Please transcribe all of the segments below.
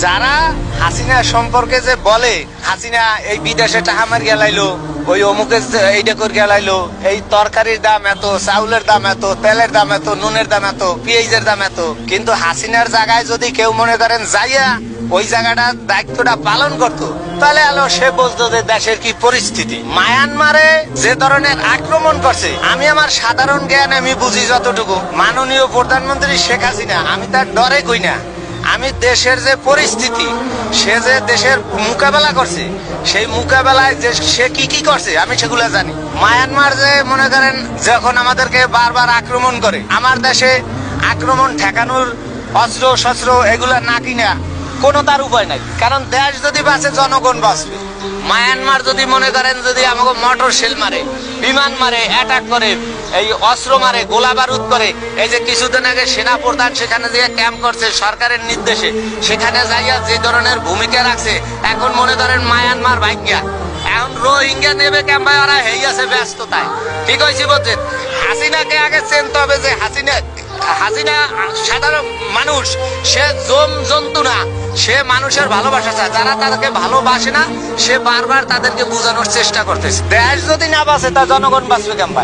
যারা হাসিনা সম্পর্কে যে বলে হাসিনা এই বিদেশে টাকা মার গেলাইলো, ওই অমুকে এইটা করে গেলাইলো, এই তরকারির দাম এত, চাউলের দাম এত, তেলের দাম এত, নুনের দাম এত, পেঁয়াজের দাম এত, কিন্তু হাসিনার জায়গায় যদি কেউ মনে করেন যাইয়া ওই জায়গাটার দায়িত্বটা পালন করতো, তাহলে আলো সে বলতো যে দেশের কি পরিস্থিতি। মায়ানমারে যে ধরনের আক্রমণ করছে, আমি আমার সাধারণ জ্ঞান আমি বুঝি যতটুকু, মাননীয় প্রধানমন্ত্রী শেখ হাসিনা, আমি তার ডরে কই না, আমি দেশের যে পরিস্থিতি, সে যে দেশের মোকাবেলা করছে, সেই মোকাবেলায় যে সে কি কি করছে আমি সেগুলো জানি। মায়ানমার যে মনে করেন যখন আমাদেরকে বারবার আক্রমণ করে, আমার দেশে আক্রমণ ঠেকানোর অস্ত্র শস্ত্র এগুলা না কিনা কোনো তার উপায় নাই, কারণ দেশ যদি বাঁচে জনগণ বাঁচবে। মায়ানমার যদি মনে করেন যদি আমাকে মোটর শেল মারে, বিমান মারে, অ্যাটাক করে, এই অস্ত্র মারে, গোলা বারুদ করে, এই যে কিছুদিন আগে সেনা প্রধান সেখানে যে ক্যাম্প করছে সরকারের নির্দেশে, সেখানে যাইয়া যে ধরনের ভূমিকা রাখছে, এখন মনে করেন মায়ানমার ভাগ্যা, এখন রোহিঙ্গা নেবে ক্যাম্পায় ওরা হয়ে গেছে ব্যস্ততায়। ঠিক হয়েছি বলছেন, হাসিনাকে আগে চিনতে হবে যে হাসিনা সাধারণ মানুষ, সে জন্তু না, সে মানুষের ভালোবাসা চায়। যারা তাদেরকে ভালোবাসে না সে বারবার তাদেরকে বোঝানোর চেষ্টা করতেছে। দেশ যদি না বাঁচে তা জনগণ বাঁচবে কেমন?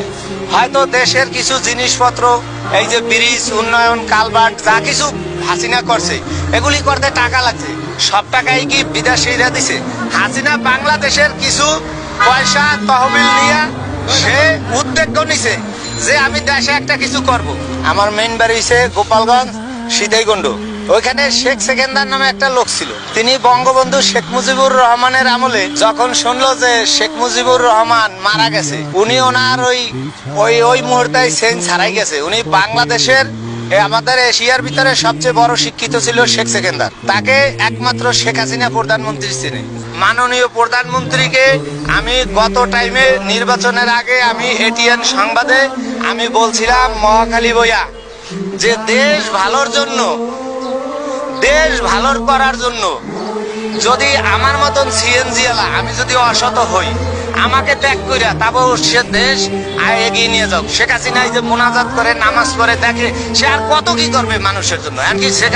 হয়তো দেশের কিছু জিনিসপত্র, এই যে ব্রিজ উন্নয়ন, কালভার্ট, যা কিছু হাসিনা করছে, এগুলি করতে টাকা লাগছে, সব টাকাই কি বিদেশিরা দিছে? হাসিনা বাংলাদেশের কিছু পয়সা তহবিল নিয়ে সে উদ্যোগ নিছে যে আমি দেশে একটা কিছু করব। আমার মেইন বাড়ি হইছে গোপালগঞ্জ সিতাইগঞ্জ, ওইখানে শেখ সেকেন্দার নামে একটা লোক ছিল। তিনি বঙ্গবন্ধু শেখ মুজিবুর রহমানের আমলে যখন শুনলো যে শেখ মুজিবুর রহমান মারা গেছে, উনি ওনার ওই মুহূর্তে সেন্স হারাই গেছে। উনি বাংলাদেশের আমাদের এশিয়ার ভিতরে সবচেয়ে বড় শিক্ষিত ছিল শেখ সেকেন্দার, তাকে একমাত্র শেখ হাসিনা প্রধানমন্ত্রী ছিলেন। মাননীয় প্রধানমন্ত্রীকে আমি গত টাইমে নির্বাচনের আগে আমি এটিএন সংবাদে আমি বলছিলাম, মহাখালী বইয়া, যে দেশ ভালোর জন্য, দেশ ভালোর করার জন্য যদি আমার মতন সিএনজি এলা আমি যদি অসত হই, আমাকে ত্যাগ করিয়া তারপর সে দেশ এগিয়ে নিয়ে যাও। শেখ হাসিনা যে মোনাজাত করে, নামাজ পড়ে, দেখে সে আর কত কি করবে মানুষের জন্য। এমনকি শেখ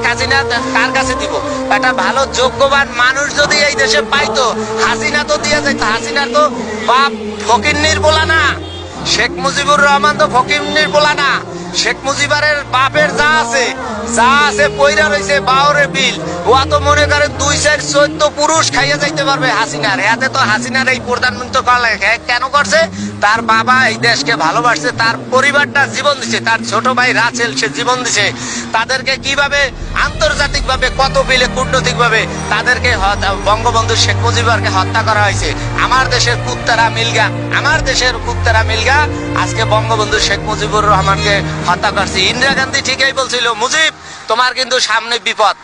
হাসিনা কার কাছে দিব? একটা ভালো যোগ্যবান মানুষ যদি এই দেশে পাইতো, হাসিনা তো দিয়ে যাইতো। হাসিনার তো বাপ ফকিন্নির বলা না, শেখ মুজিবুর রহমান তো ফকিন্নির বলা না। শেখ মুজিবারের বাপের যা আছে পয়রা রয়েছে বাউরে বিল, ও তো মনে করে 2-4-14 পুরুষ খাইয়া যাইতে পারবে হাসিনার। হাতে তো হাসিনার এই প্রধানমন্ত্রী কেন করছে? তার বাবা এই দেশকে ভালোবাসছে, তার পরিবারটা জীবন দিছে, তার ছোট ভাই রাসেল সে জীবন দিছে। তাদেরকে কিভাবে আন্তর্জাতিক ভাবে, কত বিলে কূটনৈতিক ভাবে তাদেরকে বঙ্গবন্ধু শেখ মুজিবকে হত্যা করা হয়েছে। আমার দেশের কুত্তারা মিলগা আজকে বঙ্গবন্ধু শেখ মুজিবুর রহমানকে হত্যা করছে। ইন্দিরা গান্ধী ঠিকই বলছিল, মুজিব তোমার কিন্তু সামনে বিপদ,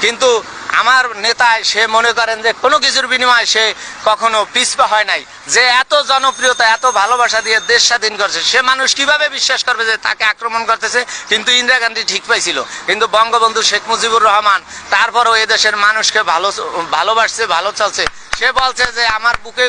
কিন্তু আমার নেতায় সে মনে করেন যে কোনো কিছুর বিনিময়ে সে কখনো পিছপা হয় নাই। যে এত জনপ্রিয়তা, এত ভালোবাসা দিয়ে দেশ স্বাধীন করছে, সে মানুষ কিভাবে বিশ্বাস করবে যে তাকে আক্রমণ করতেছে? কিন্তু ইন্দিরা গান্ধী ঠিক পাইছিল, কিন্তু বঙ্গবন্ধু শেখ মুজিবুর রহমান তারপরও এদেশের মানুষকে ভালোবাসছে, ভালো চলছে। সে বলছে যে আমার বুকে